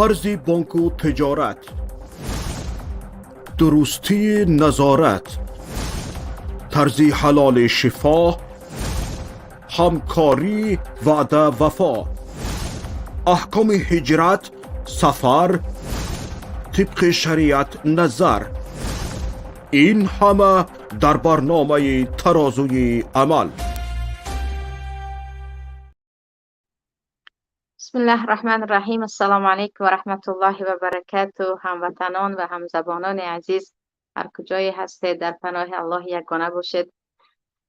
طرز بانک و تجارت، درستی نظارت، طرزی حلال شفا، همکاری وعده وفا، احکام هجرت سفر طبق شریعت نظر، این همه در برنامه ترازوی عمل. بسم الله الرحمن الرحیم. السلام علیکم و رحمت الله و برکاته. هموطنان و همزبانان عزیز، هر کجای هستید در پناه الله یگانه باشید.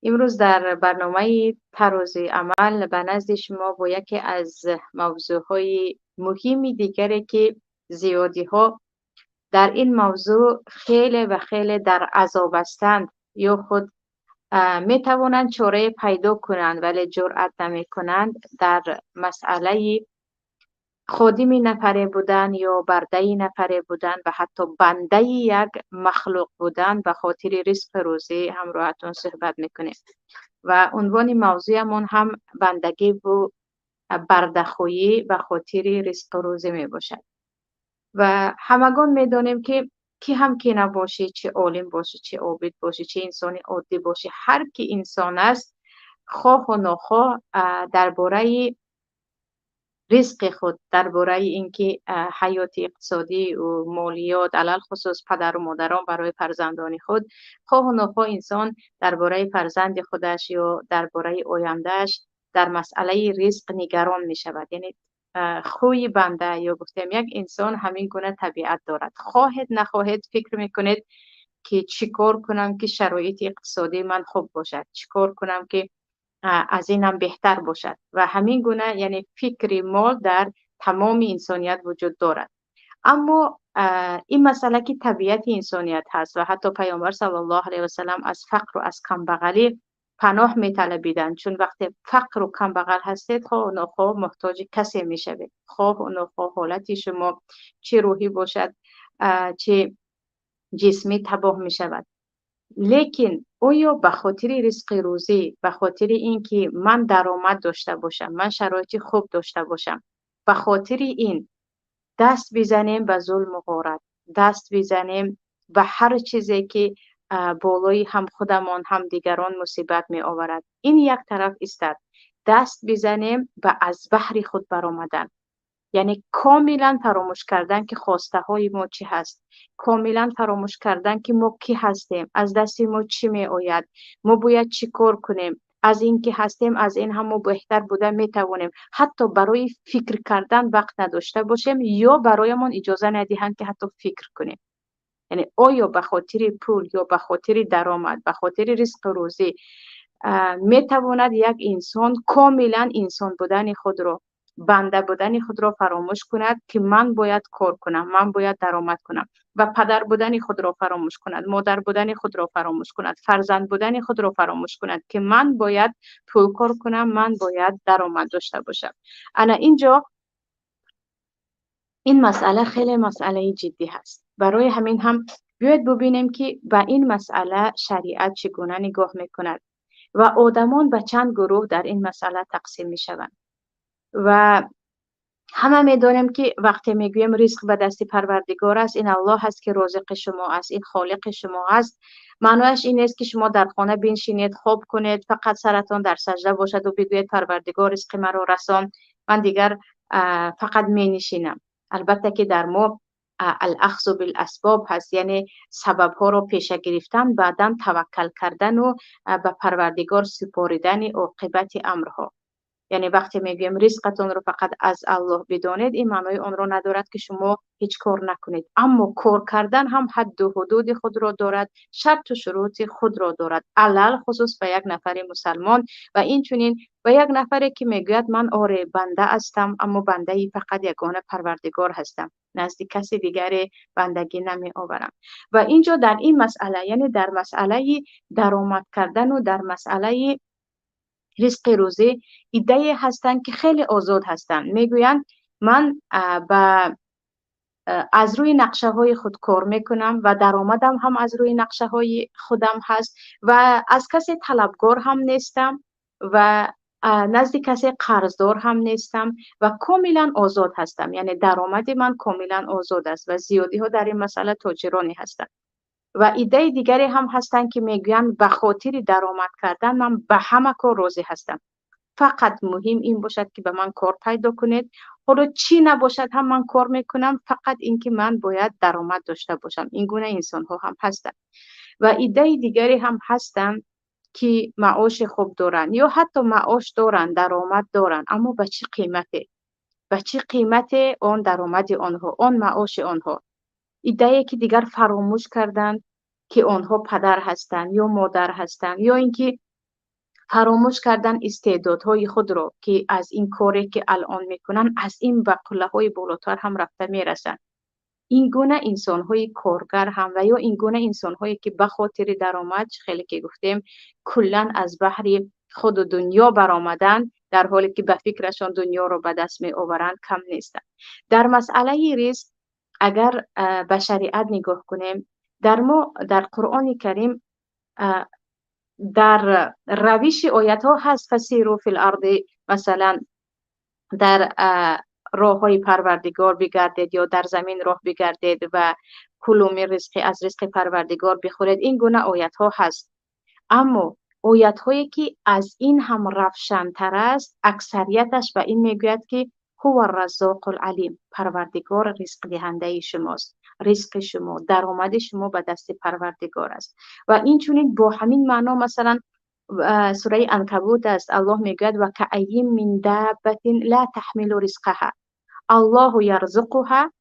امروز در برنامه ترازوی عمل به نزد شما با یکی از موضوعهای مهمی دیگری که زیادی ها در این موضوع خیلی و خیلی در عذاب هستند یا خود می توانند چاره پیدا کنند ولی جرأت نمی کنند، در مسئله خادم نفره بودن یا برده نفره بودن و حتی بنده یک مخلوق بودن به خاطر رزق روزی همراهتون صحبت میکنیم و عنوان موضوعمون هم بندگی و برده‌خویی به خاطر رزق روزی می باشد. و همگان میدانیم که کی هم که نباشه، چه عالم باشه، چه عابد باشه، چه انسان عادی باشه، هر کی انسان است خواه و ناخواه درباره رزق خود، درباره اینکه حیات اقتصادی و مالیات علل خصوص پدر و مادران برای فرزندان خود، خواه و ناخواه انسان درباره فرزند خودش یا درباره آیندهش در مسئله رزق نگران می شود. یعنی خوی بنده یا گفتم یک انسان همین گونه طبیعت دارد، خواهد نخواهد فکر میکنید که چیکار کنم که شرایط اقتصادی من خوب باشد، چیکار کنم که از اینم بهتر باشد و همین گونه یعنی فکر مال در تمام انسانیت وجود دارد. اما این مسئله که طبیعت انسانیت هست و حتی پیامبر صلی الله علیه و سلم از فقر و از کمبغلی پناه می طلبیدند، چون وقتی فقر و کمبغل هستید خواه و ناخواه محتاج کسی می شوید، خواه و ناخواه حالت شما چه روحی باشد چه جسمی تباه می شود. لیکن آیا به خاطر رزق روزی، به خاطر اینکه من درآمد داشته باشم، من شرایط خوب داشته باشم، به خاطر این دست بزنیم به ظلم و غارت، دست بزنیم به هر چیزی که بالای هم خودمان هم دیگران مصیبت می آورد؟ این یک طرف است. دست بزنیم به از بحر خود برآمدن، یعنی کاملا فراموش کردن که خواسته های ما چی هست، کاملا فراموش کردن که ما کی هستیم، از دست ما چی می آید، ما باید چی کار کنیم، از این که هستیم از این هم بهتر بودن می توانیم، حتی برای فکر کردن وقت نداشته باشیم یا برایمان اجازه ندهند که حتی فکر کنیم. یعنی آیا به خاطر پول یا به خاطر درآمد، به خاطر رزق روزی می تواند یک انسان کاملا انسان بودن خود را، بنده بودن خود را فراموش کند که من باید کار کنم، من باید درآمد کنم، و پدر بودن خود را فراموش کند، مادر بودن خود را فراموش کند، فرزند بودن خود را فراموش کند که من باید پول کار کنم، من باید درآمد داشته باشم؟ انا اینجا این مسئله خیلی مسئله جدی هست. برای همین هم بیاید ببینیم که به این مسئله شریعت چگونه نگاه میکند و آدمان به چند گروه در این مسئله تقسیم می شوند. و همه می دانیم که وقتی می گویم رزق به دست پروردگار است، این الله هست که رازق شما است، این خالق شما است. معنیش این است که شما در خانه بنشینید، خواب کنید، فقط سرتان در سجده باشد و بگویید پروردگار رزق مرا رسان، من دیگر فقط می نشینم. البته که در ما الاخذ بالاسباب هست، یعنی سبب ها را پیشه گرفتن، بعداً توکل کردن و به پروردگار سپاریدن عاقبت امرها. یعنی وقتی میگیم رزقتون رو فقط از الله بدانید، این معنای آن را ندارد که شما هیچ کار نکنید، اما کار کردن هم حد و حدود خود را دارد، شرط و شروط خود را دارد، علل خصوص به یک نفر مسلمان و این چنین و یک نفری که میگوید من آره بنده هستم، اما بنده فقط یگانه پروردگار هستم، نزد کسی دیگری بندگی نمی آورم. و اینجا در این مسئله، یعنی در مسئله درآمد کردن و در مسئله رزق روزی، ایده هستند که خیلی آزاد هستند، میگویند من از روی نقشه های خود کار میکنم و درآمدم هم از روی نقشه های خودم هست و از کسی طلبگار هم نیستم و نزد کسی قرضدار هم نیستم و کاملا آزاد هستم. یعنی درآمد من کاملا آزاد است و زیادی ها در این مسئله تاجرانی هستند. و ایده دیگری هم هستند که میگویند به خاطر درآمد کردن من به همه کار راضی هستم، فقط مهم این باشد که به من کار پیدا کنید، حالا چی نباشد هم من کار میکنم، فقط اینکه من باید درآمد داشته باشم. این گونه انسان ها هم هستند. و ایده دیگری هم هستند که معاش خوب دارن یا حتی معاش دارن، درآمد دارن، اما به چه قیمته؟ به چه قیمت آن درآمد آنها، آن معاش آنها؟ ایده که دیگر فراموش کردن که آنها پدر هستند یا مادر هستند، یا اینکه فراموش کردن استعدادهای خود رو که از این کاری که الان میکنن از این به قله‌های بالاتر هم رفته میرسن. این گونه انسان‌های کارگر هم و یا این گونه انسان‌هایی که به خاطر درآمد، خیلی که گفتیم، کلاً از بحر خود و دنیا برآمدن، در حالی که به فکرشان دنیا رو به دست می آورند کم نیستند. در مسئله رزق اگر به شریعت نگاه کنیم، در قرآن کریم در روش آیت ها هست فسیروا فی الارض، مثلا در راه های پروردگار بگردید یا در زمین راه بگردید و کلوا من رزق، از رزق پروردگار بخورید. این گونه آیت ها هست. اما آیت هایی که از این هم روشن‌تر است، اکثریتش به این میگوید که هو الرزاق العلیم، پروردگار رزق دهنده شماست، رزق شما، درآمد شما به دست پروردگار است. و این چونین با همین معنا مثلا سوره عنکبوت است، الله میگوید و کأی من دابة لا تحمل رزقها الله یرزقها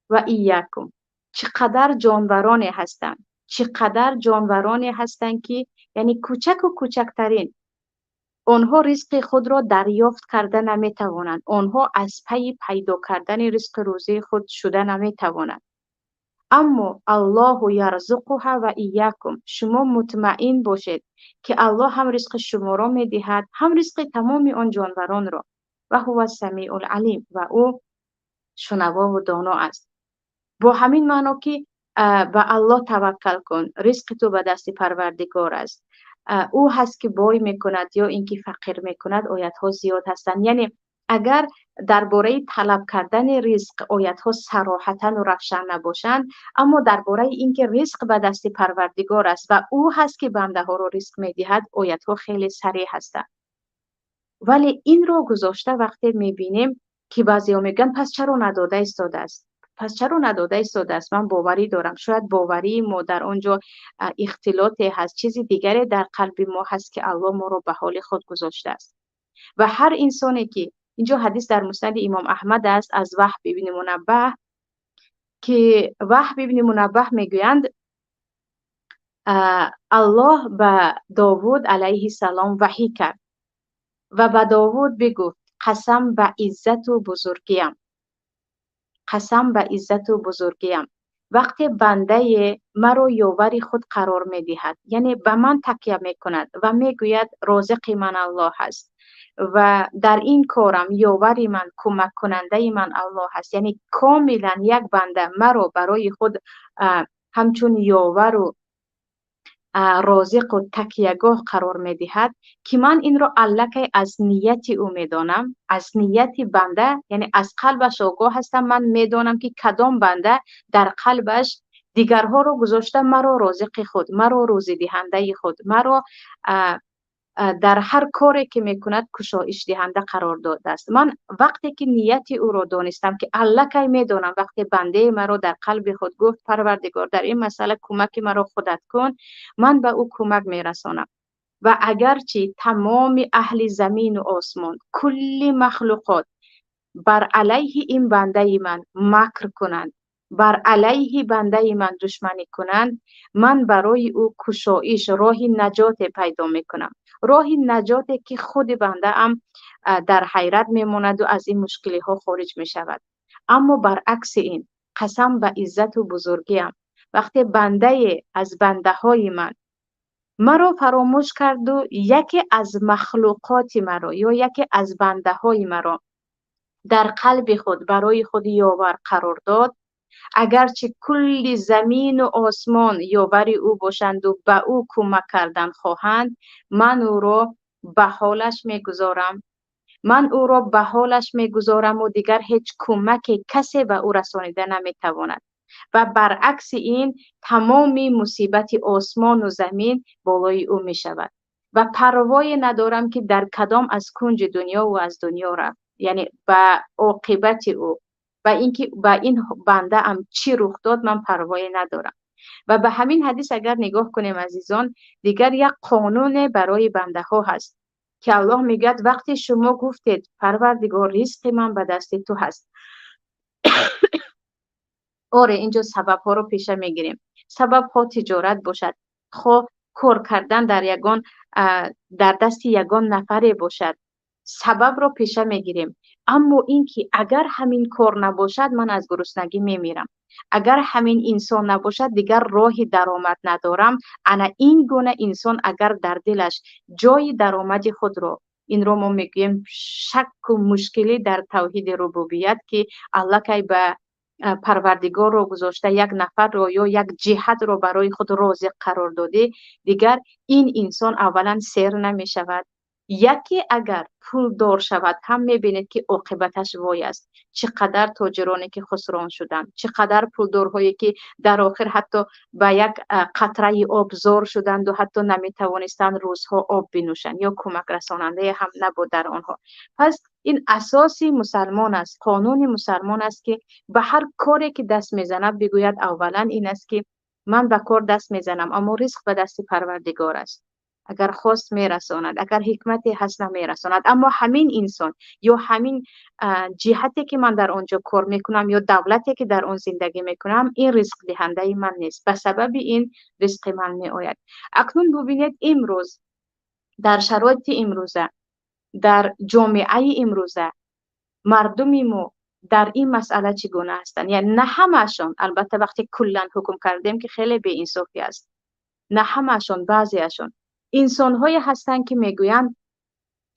و ایاکم. چقدر جانورانی هستند، چقدر جانورانی هستند که یعنی کوچک و کوچکترین، آنها رزق خود را دریافت کرده نمی توانند، آنها از پی پیدا کردن رزق روزی خود شده نمی توانند. اما الله یرزقها و ایاکم، شما مطمئن باشید که الله هم رزق شما را می دهد، هم رزق تمام آن جانوران را. و هو السمیع العلیم، و او شنوا و دانا است. با همین معنا که به الله توکل کن، رزق تو به دست پروردگار است، او هست که بای میکند یا اینکه فقیر میکند، آیت ها زیاد هستند. یعنی اگر درباره طلب کردن رزق آیت ها صراحتا و روشن نباشند، اما درباره اینکه رزق به دست پروردگار است و او هست که بنده ها را رزق میدهد، آیت ها خیلی صریح هستند. ولی این رو گذاشته وقتی میبینیم که بعضیا میگن پس چرا نداده ایستاده است، پس چرا نداده ایستاده است. من باوری دارم، شاید باوری ما در آنجا اختلاطی هست، چیزی دیگری در قلب ما هست که الله ما رو به حال خود گذاشته است. و هر انسانی که اینجا حدیث در مسند امام احمد است از وهب ابن منبه، که وهب ابن منبه میگویند الله به داوود علیه السلام وحی کرد و به داوود بگفت قسم به عزت و بزرگیم، قسم به عزت و بزرگیم، وقتی بنده مرا یاور خود قرار می دهد، یعنی به من تکیه می کند و می گوید رازق من الله هست و در این کارم یاور من، کمک کننده من الله هست، یعنی کاملا یک بنده مرا برای خود همچون یاور و رازق و تکیهگاه قرار می دهد، که من این را علکه از نیت او می دانم، از نیت بنده، یعنی از قلبش آگاه هستم. من می دانم که کدام بنده در قلبش دیگرها رو گذاشته مرا رازق خود، مرا روزی دهنده خود، مرا در هر کاری که میکند کشایش دهنده قرار داده است. من وقتی که نیت او را دانستم که علکی میدانم، وقتی بنده مرا در قلب خود گفت پروردگار در این مسئله کمک مرا خودت کن، من به او کمک میرسانم. و اگرچه تمام اهل زمین و آسمان، کل مخلوقات بر علیه این بنده من مکر کنند، بر علیه بنده من دشمنی کنند، من برای او کشایش، راه نجات پیدا میکنم، راه نجاتی که خود بنده هم در حیرت میماند و از این مشکلی ها خارج میشود. اما برعکس این، قسم به عزت و بزرگیم، وقتی بنده از بنده های من مرا فراموش کرد و یکی از مخلوقات مرا یا یکی از بنده های مرا در قلب خود برای خود یاور قرار داد، اگرچه کل زمین و آسمان یاور او باشند و به او کمک کردن خواهند، من او را به حالش میگذارم، من او را به حالش میگذارم و دیگر هیچ کمک کسی به او رسانیده نمیتواند. و برعکس این تمامی مصیبت آسمان و زمین بالای او می شود و پروایی ندارم که در کدام از کنج دنیا و از دنیا رفت، یعنی به عاقبت او و اینکه به این بنده هم چی رخ داد من پروایی ندارم. و به همین حدیث اگر نگاه کنیم عزیزان، دیگر یک قانون برای بنده ها هست که الله میگه وقتی شما گفتید پروردگار رزق من به دست تو هست، آره اینجا سبب ها رو پیش میگیریم. سبب ها تجارت باشد، خب کار کردن در یگان در دست یگان نفره باشد، سبب رو پیش میگیریم. اما اینکه اگر همین کار نباشد من از گرسنگی میمیرم، اگر همین انسان نباشد دیگر راهی درآمد ندارم. انا این گونه انسان اگر در دلش جای درآمد خود رو، این رو ما میگیم شک و مشکلی در توحید ربوبیت که الله که به پروردگار رو گذاشته، یک نفر رو یا یک جهت رو برای خود رازق قرار داده، دیگر این انسان اولا سیر نمی شود. یکی اگر پول دار شود هم میبینید که عاقبتش وای است. چقدر تاجرانی که خسران شدن، چقدر پولدارهایی که در آخر حتی به یک قطره آب زار شدند و حتی نمیتوانستند روزها آب بنوشند یا کمک رساننده هم نبود در آنها. پس این اساسی مسلمان است، قانون مسلمان است که به هر کاری که دست میزنه بگوید اولا این است که من به کار دست میزنم اما رزق به دست پروردگار است، اگر خواست میرساند، اگر حکمتی هست نمیرساند. اما همین انسان یا همین جهتی که من در آنجا کار میکنم یا دولتی که در آن زندگی میکنم این رزق دهنده من نیست، به سبب این رزق من میآید. اکنون ببینید امروز در شرایط امروزه، در جامعه امروزه مردم ما در این مسئله چگونه هستند؟ یعنی نه همهشان، البته وقتی کلا حکم کردیم که خیلی بی انصافی است، نه همهشان، بعضیشان انسان‌هایی هستند که میگویند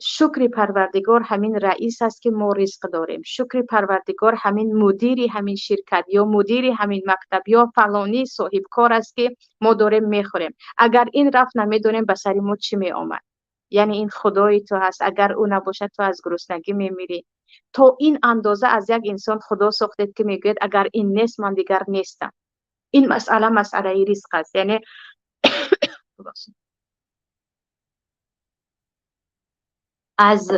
شکر پروردگار همین رئیس است که ما رزق داریم، شکر پروردگار همین مدیری همین شرکت یا مدیری همین مکتب یا فلانی صاحب کار است که ما داریم میخوریم، اگر این رفت نمیدونیم به سر ما چی می آمد. یعنی این خدای تو هست، اگر او نباشد تو از گرسنگی میمیری. تو این اندازه از یک انسان خدا ساختید که میگوید اگر این نیست من دیگر نیستم. این مسئله رزق است. یعنی از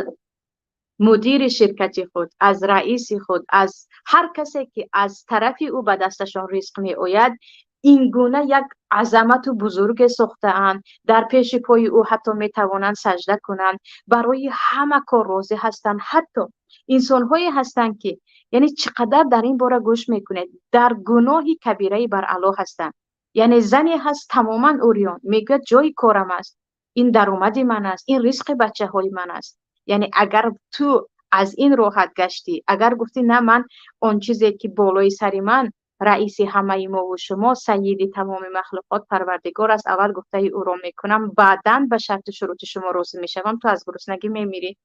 مدیر شرکت خود، از رئیس خود، از هر کسی که از طرف او به دستشان رزق می آید، این گونه یک عظمت و بزرگ ساخته اند، در پیش پای او حتی می توانند سجده کنند، برای همه کار راضی هستند. حتی انسان هایی هستند که یعنی چقدر در این باره گوش میکنید، در گناهی کبیره بر علا هستند. یعنی زنی هست تماما اوریان، میگه جای کارم است، این درآمد من است، این رزق بچه های من است. یعنی اگر تو از این راحت گشتی، اگر گفتی نه من اون چیزی که بالای سری من رئیس همه ما و شما سید تمام مخلوقات پروردگار است، اول گفته او را میکنم بعداً به شرط شروط شما راضی میشم، تو از گرسنگی میمیری،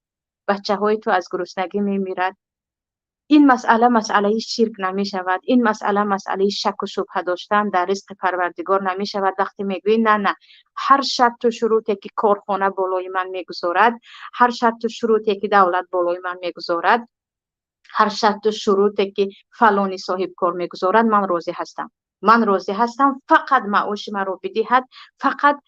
بچه های تو از گرسنگی میمیرد. این مسئله شرک نمی شود، این مسئله شک و شبهه داشتن در رزق پروردگار نمی شود. وقتی میگویی نه هر شرط و شروطی که کارخانه بالای من میگذارد، هر شرط و شروطی که دولت بالای من میگذارد، هر شرط و شروطی که فلانی صاحب کار میگذارد، من راضی هستم، من راضی هستم، فقط معاش من رو بدهد، فقط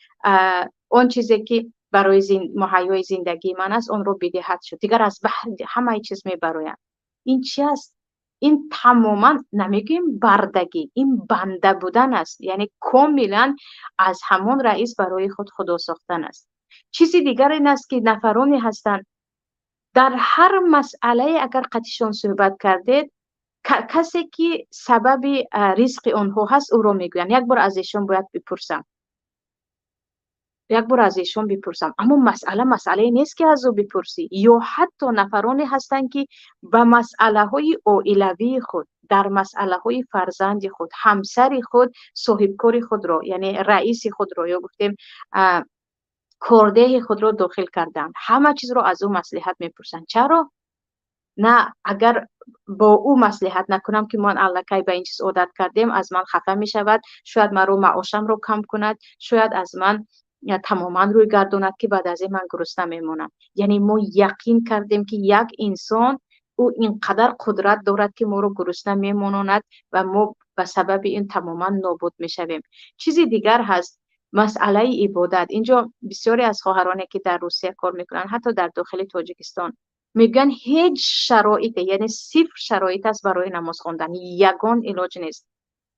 اون چیزی که برای مهیای زندگی من است اون رو بدهد شد، دیگر از بحر همه چیز میبرایم. این چی است؟ این تماما نمیگیم بردگی، این بنده بودن است. یعنی کاملا از همون رئیس برای خود خدا ساختن است. چیزی دیگر این است که نفرانی هستند در هر مسئله اگر قطعشان صحبت کردید، کسی که سبب رزق آنها هست او رو میگوین. یک بار از ایشان باید بپرسم، اما مسئله نیست که از او بپرسی. یا حتی نفرانی هستند که به مسئله های عائلوی خود، در مسئله های فرزند خود، همسر خود، صاحبکار خود را، یعنی رئیس خود را یا گفتیم کارده خود را داخل کردن، همه چیز را از او مصلحت میپرسند. چرا؟ نه اگر با او مصلحت نکنم که من الکی به این چیز عادت کردیم، از من خفه می شود، شاید من رو معاشم رو کم کند، شاید از من تماما روی گرداند که بعد از این من گرسنه میمونم. یعنی ما یقین کردیم که یک انسان او اینقدر قدرت دارد که ما رو گرسنه میموند و ما به سبب این تماما نابود میشویم. چیزی دیگر هست، مسئله عبادت. اینجا بسیاری از خواهرانی که در روسیه کار میکنن، حتی در داخل تاجیکستان، میگن هیچ شرایط، یعنی صفر شرایط است برای نماز خواندن، یگان علاج نیست.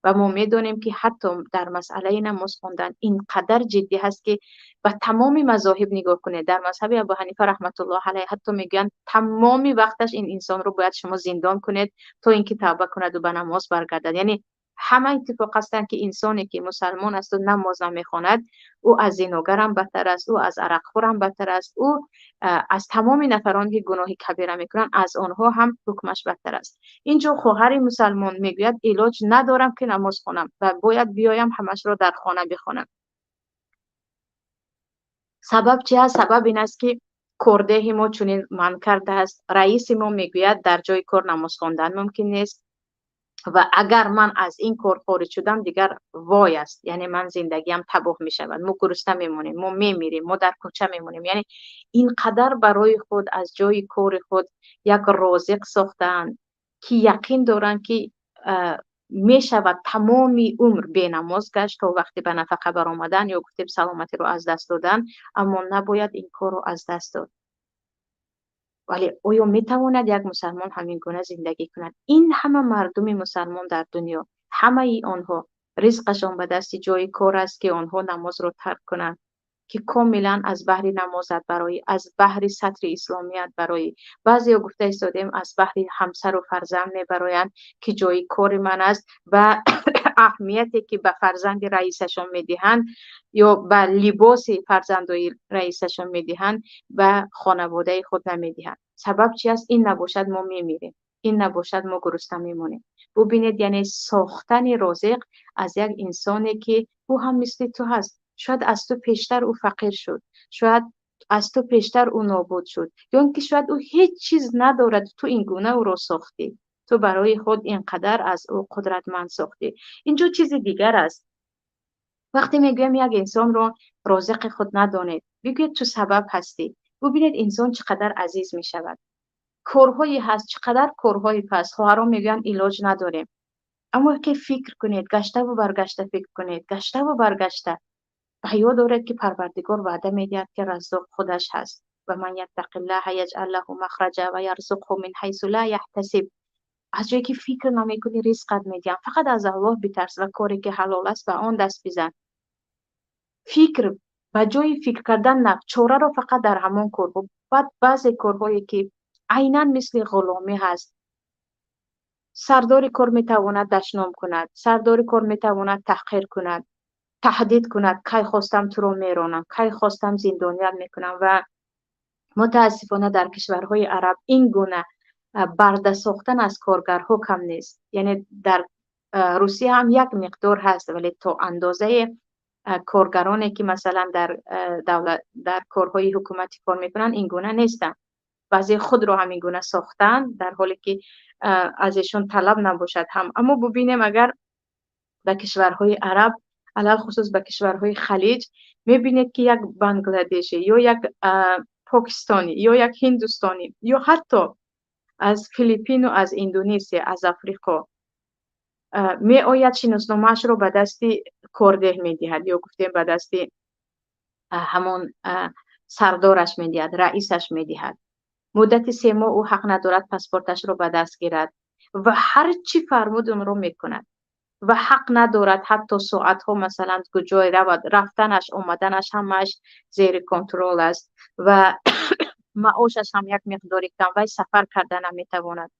و ما میدونیم که حتی در مسئله نماز خواندن اینقدر جدی هست که به تمام مذاهب نگاه کنه. در مذهب ابو حنیفه رحمت الله علیه حتی میگن تمام وقتش این انسان رو باید شما زندان کنید تا اینکه توبه کند و به نماز برگردد. یعنی همه اتفاق هستند که انسانی که مسلمان است و نماز نمیخواند، او از زیناگر هم بدتر است، او از عرقخور هم بدتر است، او از تمام نفرانی که گناه کبیره میکنن از آنها هم حکمش بدتر است. اینجا خواهر مسلمان میگوید علاج ندارم که نماز خونم و باید بیایم همش را در خانه بخونم. سبب چی است؟ سبب این است که کارده ما چنین من کرده است. رئیس ما میگوید در جای کار نماز خواندن ممکن نیست و اگر من از این کار خارج شدم دیگر وای است، یعنی من زندگیم تباه می شود، ما گرسنه میمونیم، ما میمیریم، ما در کوچه میمونیم. یعنی اینقدر برای خود از جای کار خود یک رازق ساختن که یقین دارن که می شود تمام عمر بی نماز گشت تا وقتی به نفقه برآمدن یا گفتیم سلامتی رو از دست دادن، اما نباید این کار رو از دست داد. ولی آیا میتواند یک مسلمان همین گونه زندگی کند؟ این همه مردم مسلمان در دنیا، همه ای آنها رزقشان به دست جای کار است که آنها نماز رو ترک کنند، که کاملا از بحر نمازت برای، از بحر سطر اسلامیت برای، بعضی ها گفته ایستادیم از بحر همسر و فرزند میبرایند که جای کار من است و اهمیتی که به فرزند رئیسشان میدهند یا به لباس فرزندای رئیسشان میدهند و خانواده خود نمیدهند. سبب چی است؟ این نباشد ما میمیریم، این نباشد ما گرسنه میمونیم. ببینید، یعنی ساختن رازق از یک انسانی که او هم مثل تو هست. شاید از تو پیشتر او فقیر شد، شاید از تو پیشتر او نابود شد، یا اینکه شاید او هیچ چیز ندارد، تو این گونه او رو ساختی، تو برای خود اینقدر از او قدرتمند ساختی. اینجا چیز دیگر است. وقتی میگویم یک انسان رو رازق خود ندانید، بگوید تو سبب هستی. ببینید انسان چقدر عزیز می شود. کارهایی هست، چقدر کارهایی پس خواهران میگن علاج نداریم، اما که فکر کنید، گشته و برگشته فکر کنید، گشته و برگشته، و یاد دارد که پروردگار وعده میدهد که رزاق خودش هست و من یتق الله یجعل له مخرجا و یرزقه من حیث لا یحتسب. از جایی که فکر نمیکنی رزقت میدیم، فقط از الله بترس و کاری که حلال است به آن دست بزن. فکر به جای فکر کردن نه، چاره رو فقط در همان کار. بعد بعضی کارهایی که عیناً مثل غلامی هست، سردار کار میتواند دشنام کند، سردار کار میتواند تحقیر کند، تهدید کند، کی خواستم تو رو میرانم، کی خواستم زندانیت میکنم. و متاسفانه در کشورهای عرب این گونه برده ساختن از کارگرها کم نیست. یعنی در روسیه هم یک مقدار هست، ولی تا اندازه کارگرانی که مثلا در دولت در کارهای حکومتی کار میکنن این گونه نیستن. بعضی خود رو همین گونه ساختن در حالی که ازشون طلب نباشد هم. اما ببینیم اگر به کشورهای عرب، علل خصوص به کشورهای خلیج، میبینید که یک بنگلادشی یا یک پاکستانی یا یک هندوستانی یا حتی از فیلیپین و از اندونزیا، از افریقا می آید شناسنامه‌اش رو به دستی کارده میدهد یا گفتیم به دستی همون سردارش میدهد، رئیسش میدهد. مدت 3 ماه او حق ندارد پاسپورتش رو به دست گیرد و هر چی فرمود اون رو میکند و حق ندارد حتی ساعت ها مثلا کجای رفتنش آمدنش همش زیر کنترل است و معاشش هم یک مقداری کم و سفر کردن نمیتواند.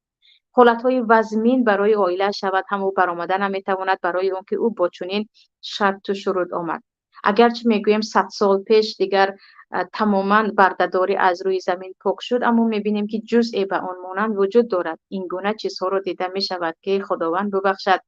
حالت های وزمین برای عائله شود، هم او برآمدن نمیتواند برای اون که او با چنین شرط و شروط آمد. اگرچه میگویم 100 سال پیش دیگر تماما بردهداری از روی زمین پاک شد، اما میبینیم که جزئی به آن مانند وجود دارد. این گونه چیزها رو دیده میشود که خداوند ببخشد،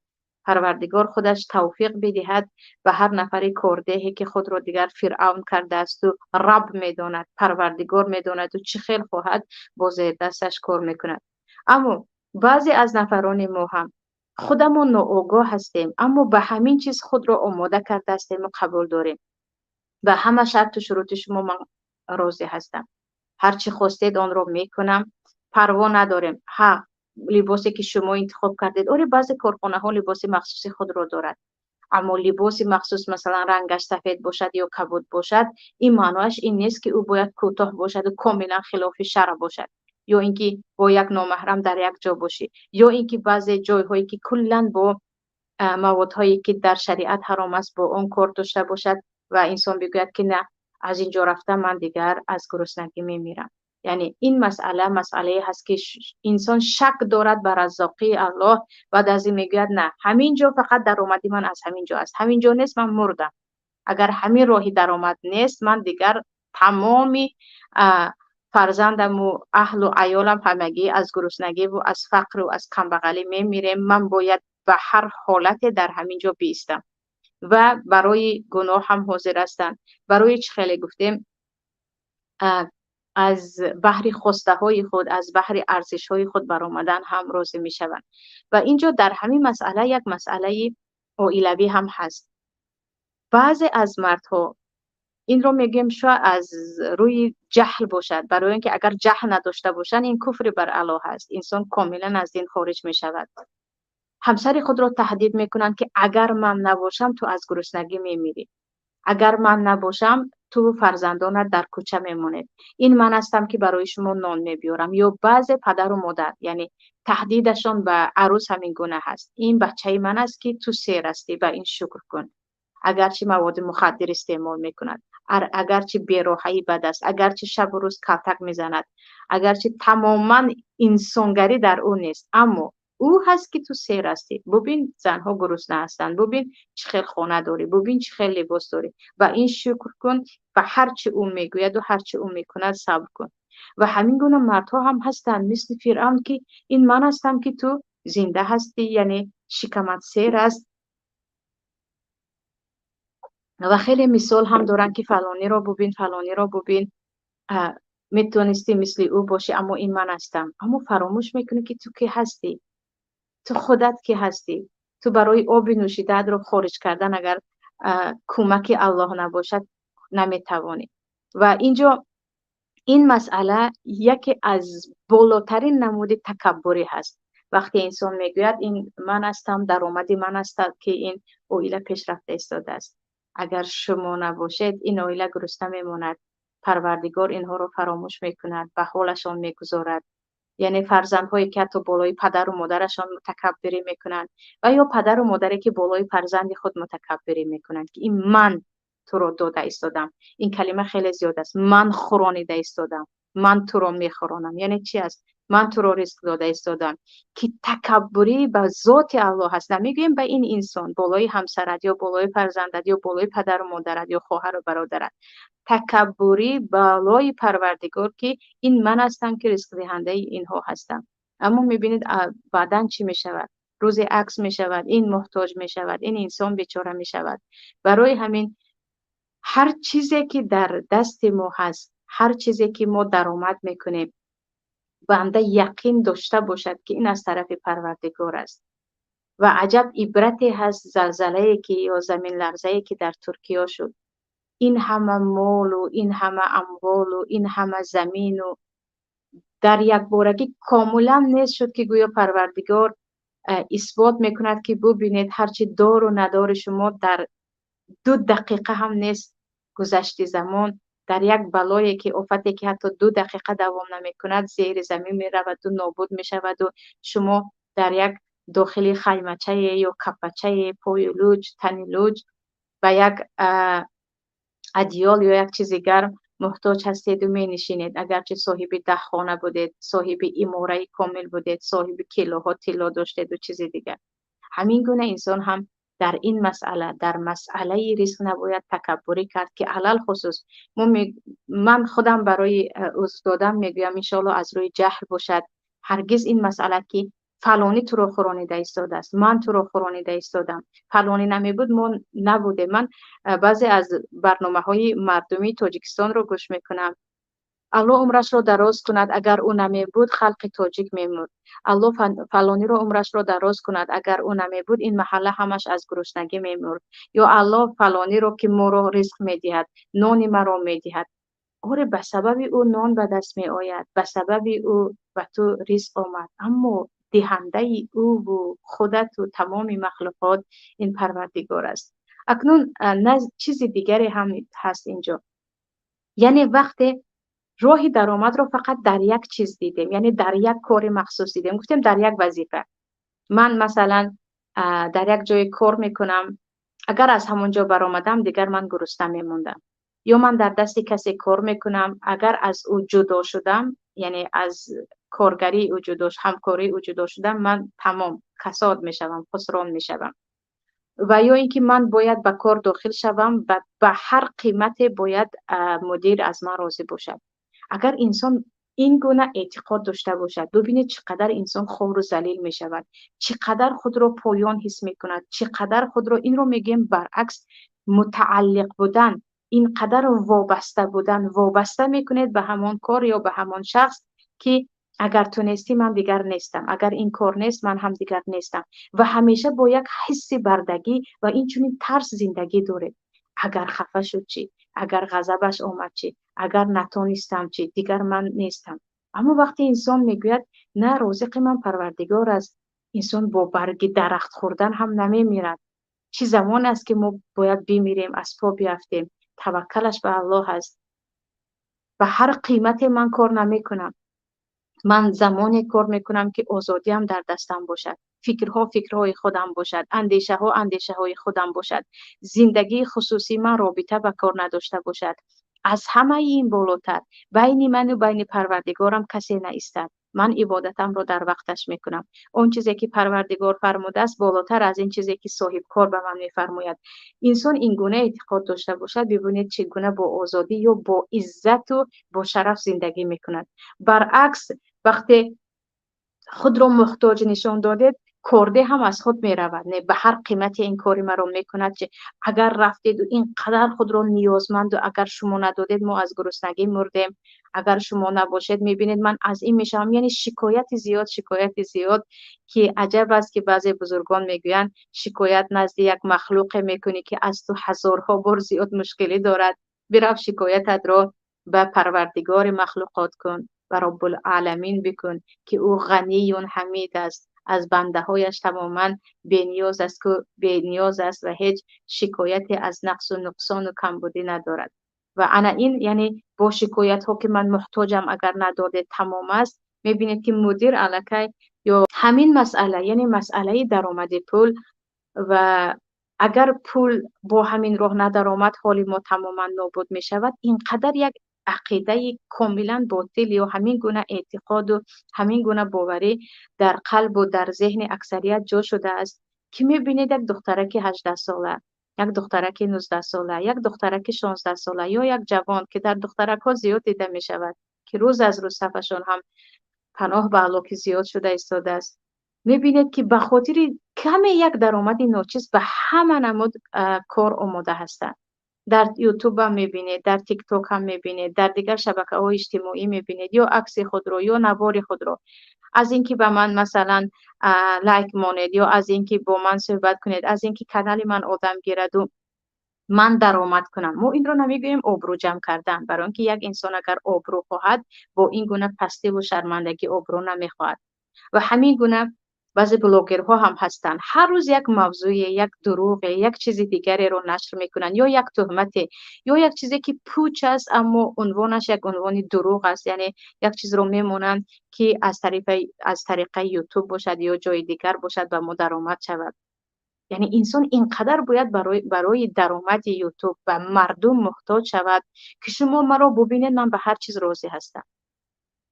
پروردگار خودش توفیق بدهد و هر نفری کاردهی که خود را دیگر فرعون کرده است و رب میداند، پروردگار میداند و چه خیل خواهد با زیر دستش کار میکند. اما بعضی از نفران ما هم خودمون ناآگاه هستیم، اما به همین چیز خود را آماده کرده هستیم و قبول داریم. و همه شرط و شروط شما من راضی هستم. هر چی خواستید آن را میکنم، پروا ندارم. ها، لباسی که شما انتخاب کردید، آره بعضی کارخانه ها لباس مخصوصی خود را دارد، اما لباس مخصوص مثلا رنگش سفید باشد یا کبود باشد، این معنیش این نیست که او باید کوتاه باشد و کاملا خلاف شرع باشد، یا اینکه با یک نامحرم در یک جا باشی، یا اینکه بعضی جایهایی که کلا با موادهایی که در شریعت حرام است با اون کار داشته باشد و انسان بگوید که نه، از اینجا رفتم من دیگر از گرسنگی میمیرم. یعنی این مسئله هست که انسان شک دارد بر رزاقی الله و از این میگوید نه، همینجا فقط درآمدی من از همینجا است، همینجا نیست من مردم. اگر همین راهی درآمد نیست، من دیگر تمامی فرزندم و اهل و عیالم همگی از گرسنگی و از فقر و از کمبغلی میمیرم. من باید به هر حالت در همینجا بیستم و برای گناه هم حاضر هستند. برای چه خیلی گفتیم از بحر خواسته های خود، از بحر ارزش های خود برآمدن هم راضی می شوند. و اینجا در همین مسئله یک مسئله عائلوی هم هست. بعضی از مردها این رو میگیم شاید از روی جهل باشد، برای اینکه اگر جهل نداشته باشن این کفر بر الله است، انسان کاملا از دین خارج می شود. همسر خود را تهدید میکنند که اگر من نباشم تو از گرسنگی میمیری، اگر من نباشم تو فرزندانت در کوچه میمونید، این من هستم که برای شما نان میبیارم. یا بعض پدر و مادر یعنی تهدیدشان به عروس همین گونه هست، این بچه من است که تو سیر هستی و این شکر کن. اگرچه مواد مخدر استعمال میکند، اگرچه بی‌راحتی بد است، اگرچه شب و روز کتک میزند، اگرچه تماما انسانگری در او نیست، اما او هست که تو سیر هستی. ببین زنها گرسنه هستند، ببین چه خیلی خانه داری، ببین چه خیلی لباس داری و این شکر کن و هر چه او میگوید و هر چه او میکند صبر کن. و همین گونه مردها هم هستند مثل فرعون که این من هستم که تو زنده هستی، یعنی شکمت سیر است. و خیلی مثال هم دارن که فلانی را ببین، فلانی را ببین، میتونستی مثل او باشی اما این من هستم. اما فراموش میکنی که تو کی هستی، تو خودت کی هستی. تو برای آب نوشیدن رو خارج کردن اگر کمک الله نباشد نمیتوانی. و اینجا این مسئله یکی از بالاترین نمود تکبری هست. وقتی انسان میگوید این من هستم، درآمدی من است که این عائله پیشرفته ایستاده است، اگر شما نباشید این عائله گرسنه میماند. پروردگار اینها رو فراموش میکند، به حالشان میگذارد. یعنی فرزندهایی که حتی بالای پدر و مادرشان متکبری میکنند و یا پدر و مادری که بالای فرزند خود متکبری میکنند که این من تو رو داده ایستادم. این کلمه خیلی زیاد است. من خورانیده ایستادم، من تو رو میخورانم. یعنی چی است؟ من تو رو رزق داده ایستادم. که تکبری به ذات الله هست. نمیگویم به این انسان بالای همسرت یا بالای فرزندت یا بالای پدر و مادرت یا خواهر و برادرت. تکبری بالای پروردگار که این من هستم که رزق دهنده اینها هستم. اما میبینید بعدن چی میشود؟ روز عکس میشود، این محتاج میشود، این انسان بیچاره میشود. برای همین هر چیزی که در دست ما هست، هر چیزی که ما درآمد میکنیم، بنده یقین داشته باشد که این از طرف پروردگار است. و عجب عبرتی هست زلزله‌ای که یا زمین لرزه‌ای که در ترکیه شد. این همه مال و این همه اموال و این همه زمین و در یک بارگی کاملا نیست شد که گویا پروردگار اثبات میکند که ببینید هرچی دار و ندار شما در 2 دقیقه هم نیست گذشت زمان، در یک بلایی که آفتی که حتی 2 دقیقه دوام نمیکند زیر زمین میرود و نابود میشود و شما در یک داخلی خیمچه یا کپچه پای لوج تنی لوج و یک ادیال یا یک چیز گرم محتاج هستید و می نشینید. اگرچه صاحب 10 خانه بودید، صاحب اماره کامل بودید، صاحب کیلوها طلا داشتید و چیز دیگر. همین گونه انسان هم در این مسئله، در مسئله رزق نباید تکبری کرد که علل خصوص من خودم برای استادم میگویم ان شاء الله از روی جهل باشد. هرگز این مسئله که فلانی تو رو خورانیده ایستاده است، من تو رو خورانیده ایستادم، فلانی نمی بود ما نبوده. من بعضی از برنامه‌های مردمی تاجیکستان رو گوش میکنم. الله عمرش را دراز کند، اگر او نمی بود خلق تاجیک میمرد. الله فلانی را عمرش را دراز کند، اگر او نمی بود این محله همش از گرسنگی میمرد. یا الله فلانی را که ما را رزق میدهد، نان مرا میدهد. آره به سبب او نان به دست می آید، به سبب او به تو رزق آمد، اما دهنده او و خودت و تمام مخلوقات این پروردگار است. اکنون چیز دیگری هم هست اینجا. یعنی وقتی راه درآمد رو فقط در یک چیز دیدیم، یعنی در یک کار مخصوص دیدیم، گفتیم در یک وظیفه. من مثلا در یک جای کار میکنم، اگر از همونجا برآمدم دیگر من گرسنه میموندم. یا من در دست کسی کار میکنم، اگر از او جدا شدم، یعنی از کارگری او جدا همکاری او جدا شدم، من تمام کساد میشوم، خسران میشوم. و یا اینکه من باید به کار داخل شوم و به هر قیمت باید مدیر از من راضی باشد. اگر انسان این گونه اعتقاد داشته باشد، ببینید چقدر انسان خور و ذلیل می شود، چقدر خود را پایان حس می کند، چقدر خود را، این رو میگیم برعکس متعلق بودن، اینقدر وابسته بودن، وابسته میکنید به همان کار یا به همان شخص که اگر تو نیستی من دیگر نیستم، اگر این کار نیست من هم دیگر نیستم. و همیشه با یک حس بردگی و این چنین ترس زندگی داره. اگر خفه شد چی؟ اگر غضبش آمد چی؟ اگر نتونستم چی؟ دیگر من نیستم. اما وقتی انسان میگوید نه، رازق من پروردگار است، انسان با برگ درخت خوردن هم نمیمیرد. چی زمان است که ما باید بمیریم، از پا بیفتیم. توکلش به الله است. به هر قیمت من کار نمیکنم. من زمانی کار میکنم که آزادیم در دستم باشد، فکرها فکرهای خودم باشد، اندیشه ها اندیشه های خودم باشد، زندگی خصوصی من رابطه به کار نداشته باشد. از همه این بالاتر بین من و بین پروردگارم کسی نیستد. من عبادتم رو در وقتش میکنم. اون چیزی که پروردگار فرموده است بالاتر از این چیزی که صاحب کار به من میفرماید. انسان این گونه اعتقاد داشته باشد، ببینید چگونه با آزادی یا با عزت و با شرف زندگی میکند. برعکس وقتی خود را محتاج نشان داده، کرده هم از خود می رود. نه به هر قیمت این کاری مرا می کند که اگر رفتید و اینقدر خود را نیازمند و اگر شما ندادید ما از گرسنگی مردیم، اگر شما نباشید می بینید من از این می شوم. یعنی شکایت زیاد که عجب است که بعضی بزرگان می گویند شکایت نزد یک مخلوق می کنی که از تو هزارها بار زیاد مشکلی دارد، برو شکایتت را به پروردگار مخلوقات کن و رب العالمین بکن که او غنی و حمید است، از بنده هایش تماما بی‌نیاز است، که بی‌نیاز است و هیچ شکایتی از نقص و نقصان و کمبودی ندارد. و انا این یعنی با شکایت ها که من محتاجم اگر نداده تمام است، میبینید که مدیر الکی یا همین مسئله، یعنی مسئله درآمد پول، و اگر پول با همین راه ندارآمد حال ما تماما نابود می شود. اینقدر یک عقیده کاملا باطل یا همین گونه اعتقاد و همین گونه باوری در قلب و در ذهن اکثریت جا شده است که میبینید یک دخترک 18 ساله، یک دخترک 19 ساله، یک دخترک 16 ساله یا یک جوان که در دخترک ها زیاد دیده می شود که روز از روز صفشان هم پناه به الله که زیاد شده ایستاده است. میبینید که به خاطر کم یک درآمد ناچیز به همه نمود کار آماده هستند. در یوتیوب هم میبینید، در تیک توک هم میبینید، در دیگر شبکه های اجتماعی میبینید، یا عکس خود رو یا نوار خود رو از اینکه به من مثلا لایک مانید، یا از اینکه با من صحبت کنید، از اینکه کانال من آدم گیرد و من درآمد کنم. ما این رو نمیگوییم آبرو جمع کردن، برای اینکه یک انسان اگر آبرو خواهد با این گونه پستی و شرمندگی آبرو نمیخواهد. و همین گونه بعضی بلاگرها هم هستند، هر روز یک موضوع، یک دروغ، یک چیز دیگری رو نشر میکنن، یا یک تهمت یا یک چیزی که پوچ است اما عنوانش یک عنوان دروغ است. یعنی یک چیز رو میمونن که از طریق یوتیوب باشد یا جای دیگر باشد و ما درآمد شود. یعنی انسان اینقدر باید برای درآمد یوتیوب و مردم محتاج شود که شما مرا ببینید من به هر چیز راضی هستم.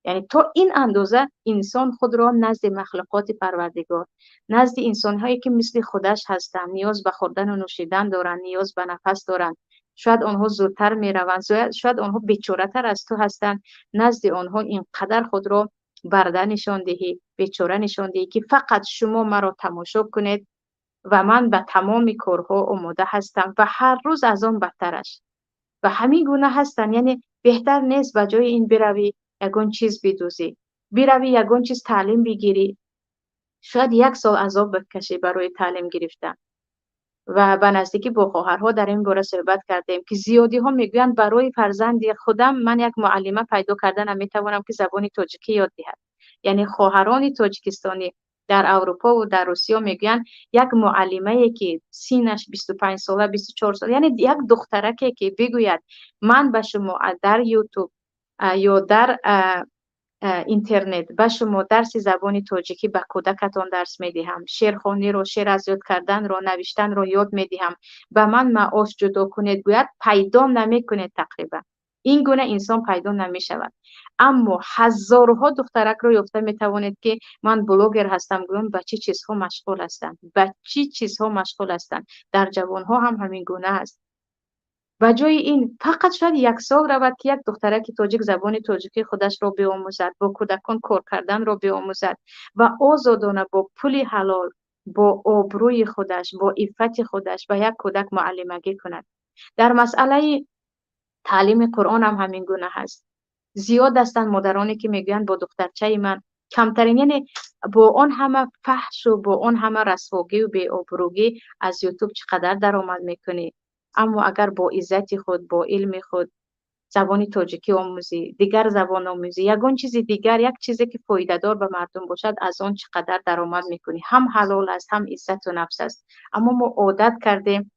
یعنی تا این اندازه انسان خود را نزد مخلوقات پروردگار، نزد انسان هایی که مثل خودش هستند، نیاز به خوردن و نوشیدن دارند، نیاز به نفس دارند، شاید آنها زودتر می روند، شاید آنها بیچاره تر از تو هستند، نزد آنها اینقدر خود را برده نشان دهی، بیچاره نشان دهی که فقط شما مرا تماشا کنید و من به تمام کارها آماده هستم و هر روز از آن بدترش. و همین گونه هستن. یعنی بهتر نیست به جای این بروی یگان چیز بدوزی، بروی یگان چیز تعلیم بگیری، شاید 1 سال عذاب بکشی برای تعلیم گرفتن. و به نزدیکی با خواهرها در این باره صحبت کردیم که زیادی ها میگویند برای فرزند خودم من یک معلمه پیدا کردن نمیتوانم که زبان تاجیکی یاد دهد. یعنی خواهران تاجیکستانی در اروپا و در روسیه میگویند یک معلمه که سینش 25 ساله 24 ساله، یعنی یک دخترکی که بگوید من به شما در یوتیوب یا در اینترنت به شما درس زبان تاجیکی به کودکتان درس میدهم، شعرخوانی رو، شعر از یاد کردن رو، نوشتن رو یاد میدهم، به من معاش جدا کنید گوید پیدا نمیکنید. تقریبا این گونه انسان پیدا نمیشود. اما هزارها دخترک رو یافته میتوانید که من بلوگر هستم گویم به چه چیزها مشغول هستند، به چه چیزها مشغول هستند. در جوانها هم همین گونه است. و جای این فقط شاید 1 سال رود که یک دخترک تاجیک زبان تاجیکی خودش را بیاموزد، با کودکان کار کردن را بیاموزد و آزادانه با پول حلال، با آبروی خودش، با عفت خودش به یک کودک معلمگی کند. در مسئله تعلیم قرآن هم همین گونه هست. زیاد هستند مادرانی که میگویند با دخترچه من کمترین، یعنی با آن همه فحش و با آن همه رسواگی و بی آبروگی از یوتیوب چقدر درآمد میکنی، اما اگر با عزت خود، با علم خود زبان تاجیکی آموزی، دیگر زبان آموزی، یگان چیز دیگر، یک چیزی که فایده دار به مردم باشد، از آن چقدر درآمد میکنی. هم حلال است، هم عزت و نفس است. اما ما عادت کردیم،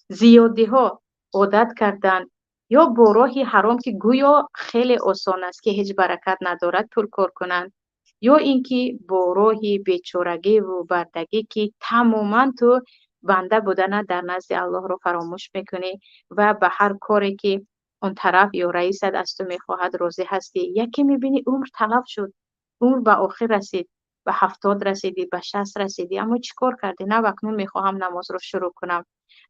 زیادی ها عادت کردن یا با راهی حرام که گویا خیلی آسان است که هیچ برکت ندارد پول کار کنند، یا اینکه با راهی بیچارگی و بردگی که تماما تو بنده بودن در نزد الله رو فراموش میکنی و به هر کاری که اون طرف یا رئیست از تو میخواهد راضی هستی. یکی میبینی عمر تلف شد، عمر به آخر رسید، به 70 رسیدی، به 60 رسیدی، اما چیکار کردی؟ نه اکنون میخواهم نماز رو شروع کنم،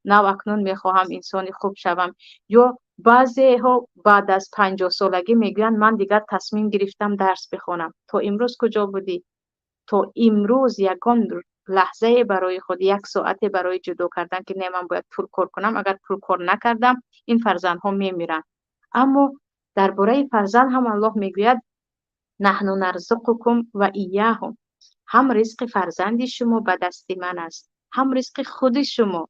نه اکنون میخواهم انسانی خوب شوم. یا بعضی ها بعد از 50 سالگی میگویند من دیگر تصمیم گرفتم درس بخونم. تو امروز کجا بودی؟ تو امروز یگان لحظه برای خود، 1 ساعت برای جدا کردن که نه من باید پول کار کنم، اگر پول کار نکردم این فرزندها میمیرن. اما درباره فرزند هم الله میگوید نحن نرزقکم و ایاهم، هم رزق فرزند شما به دست من است، هم رزق خود شما.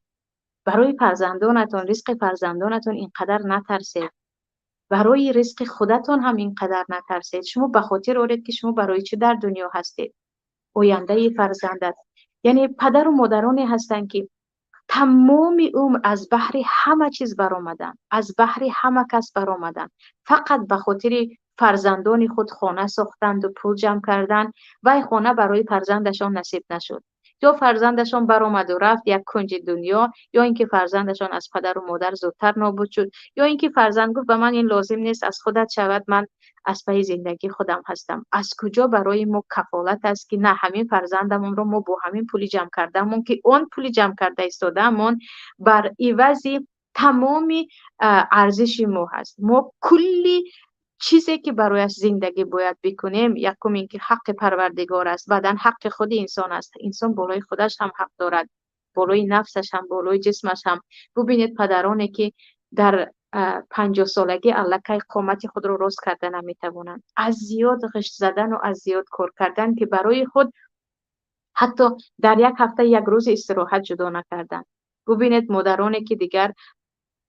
برای فرزندانتون، رزق فرزندانتون اینقدر نترسید، برای رزق خودتون هم اینقدر نترسید. شما به خاطر آورید که شما برای چه در دنیا هستید. آینده فرزندت، یعنی پدر و مادرانی هستند که تمام عمر از بحر همه چیز برآمدن، از بحر همه کس برآمدن، فقط به خاطر فرزندان خود خانه ساختند و پول جمع کردند و این خانه برای فرزندشان نصیب نشد. یا فرزندشان برآمد و رفت یک کنج دنیا، یا اینکه فرزندشان از پدر و مادر زودتر نابود شد، یا اینکه فرزند گفت به من این لازم نیست، از خودت شود، من از پای زندگی خودم هستم. از کجا برای ما کفالت است که نه همین فرزندمون رو ما با همین پولی جمع کردمون که اون پولی جمع کرده ایستادمون بر عوض تمامی ارزش ما هست. ما کلی چیزی که برای زندگی باید بکنیم، یکم این که حق پروردگار است، بعدن حق خود انسان است. انسان بالای خودش هم حق دارد، بالای نفسش هم، بالای جسمش هم. ببینید پدرانی که در 50 سالگی الکی قامت خود رو راست کردن نمیتوانند، از زیاد غش زدن و از زیاد کار کردن که برای خود حتی در یک هفته 1 روز استراحت جدا نکردن. ببینید مادرانی که دیگر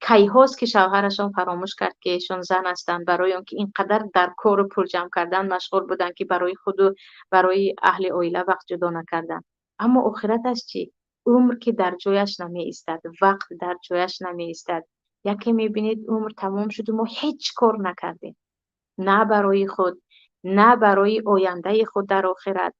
کی هاست که شوهرشان فراموش کرد که ایشان زن هستند، برای آنکه اینقدر در کار و پول جمع کردن مشغول بودند که برای خود و برای اهل عائله وقت جدا نکردن. اما آخرتش چی؟ عمر که در جایش نمی ایستد، وقت در جایش نمی ایستد. یکی میبینید عمر تمام شد و ما هیچ کار نکردیم، نه برای خود، نه برای آینده خود در آخرت،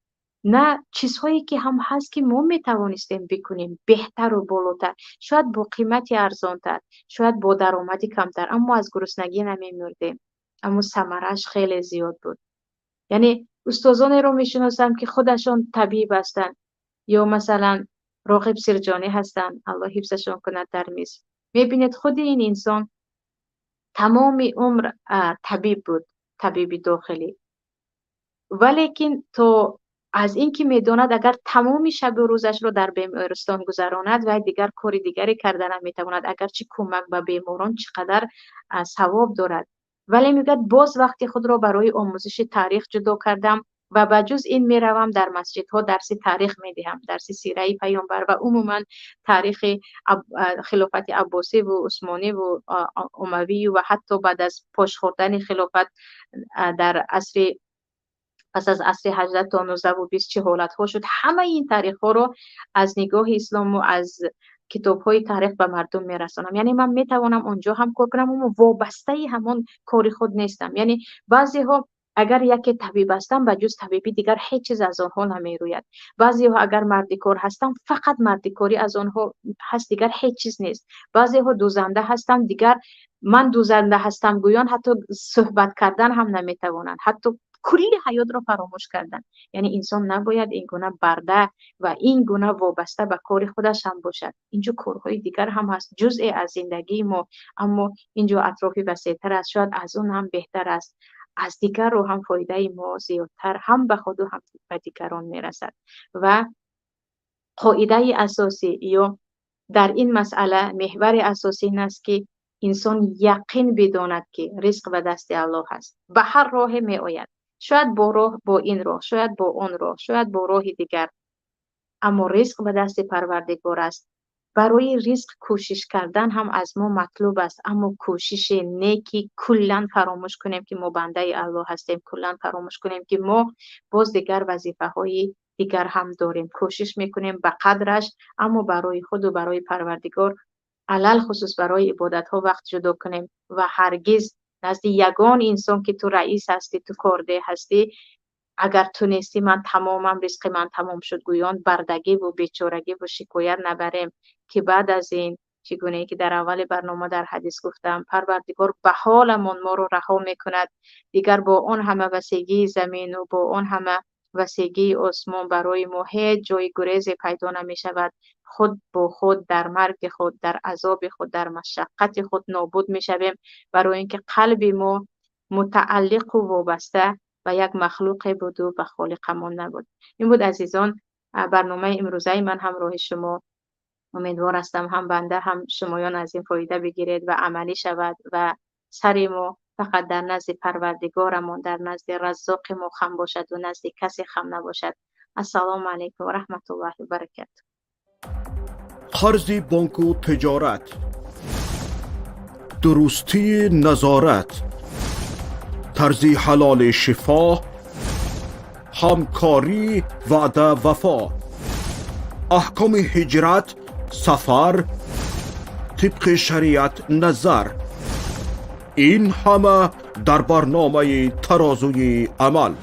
نه چیزهایی که هم هست که ما میتوانستیم بکنیم بهتر و بالاتر، شاید با قیمتی ارزانتر، شاید با درآمدی کمتر، اما از گرسنگی نمیمیردیم. اما ثمرش خیلی زیاد بود. یعنی استادانی رو میشناسم که خودشون طبیب هستند، یا مثلا راغب سرجانی هستند، الله حفظشون کند در مصر. میبینید خود این انسان تمام عمر طبیب بود، طبیب داخلی، ولیکن تو از اینکه میداند اگر تمام شب و روزش رو در بیمارستان گذراند و دیگر کار دیگری کردن نمیتواند، اگرچه کمک به بیماران چقدر ثواب دارد. ولی میگه باز وقتی خود را برای آموزش تاریخ جدا کردم و بجز این میروم در مسجدها درس تاریخ میدهم، درس سیره پیامبر و عموما تاریخ خلافت عباسی و عثمانی و اموی و حتی بعد از پاش خوردن خلافت در عصر پس از عصر 18 تا 19 و 20 چه حالت ها شد. همه این تاریخ ها رو از نگاه اسلام و از کتاب های تاریخ به مردم میرسانم. یعنی من میتوانم اونجا هم کار کنم اما وابسته همون کاری خود نیستم. یعنی بعضی ها اگر یک طبیب هستم به جز طبیبی دیگر هیچ چیز از آنها نمیروید. بعضی ها اگر مردی کار هستم فقط مردی کاری از آنها هست، دیگر هیچ چیز نیست. بعضی ها دوزنده هستم، دیگر من دوزنده هستم گویان حتی صحبت کردن هم نمیتوانند، حتی کلی حیات را فراموش کردن. یعنی انسان نباید این گونه برده و این گونه وابسته به کار خودش هم باشد. اینجا کارهای دیگر هم هست جزء از زندگی ما، اما اینجا اطرافی وسیع‌تر است، شاید از اون هم بهتر است. از دیگر رو هم فایده ما زیادتر هم به خود و هم به دیگران میرسد. و قاعده اساسی یا در این مسئله محور اساسی این است که انسان یقین بداند که رزق به دست الله است. به هر راه می آید، شاید با این راه، شاید با اون راه، شاید با راه دیگر، اما رزق به دست پروردگار است. برای رزق کوشش کردن هم از ما مطلوب است، اما کوشش نیکی کلا فراموش کنیم که ما بنده الله هستیم، کلا فراموش کنیم که ما باز دیگر وظیفه های دیگر هم داریم. کوشش میکنیم به قدرش، اما برای خود و برای پروردگار علل خصوص برای عبادت ها وقت جدا کنیم و هرگز نزد یگان انسان که تو رئیس هستی، تو کارده هستی، اگر تو نیستی من تمامم، رزق من تمام شد گویان بردگی و بیچارگی و شکایت نبریم که بعد از این چگونه که در اول برنامه در حدیث گفتم پروردگار به حالمون ما رو رها میکند. دیگر با اون همه وسیعی زمین و با اون همه وسیعی آسمان برای ما هیچ جای گریز پیدا نمی شود. خود با خود در مرگ خود، در عذاب خود، در مشقت خود نابود می شویم، برای اینکه قلب ما متعلق و وابسته و یک مخلوق بود و به خالقمان نبود. این بود عزیزان برنامه امروزه من. همراه شما امیدوار هستم هم بنده هم شمایان از این فایده بگیرید و عملی شود و سر ما فقط در نزد پروردگارمان، در نزد رزاق ما خم باشد و نزد کسی خم نباشد. السلام علیکم و رحمت الله و برکاته. قرض بانک و تجارت، درستی نظارت، طرز حلال شفا، همکاری وعده وفا، احکام هجرت، سفر، طبق شریعت نظر، این همه در برنامه ترازوی عمل.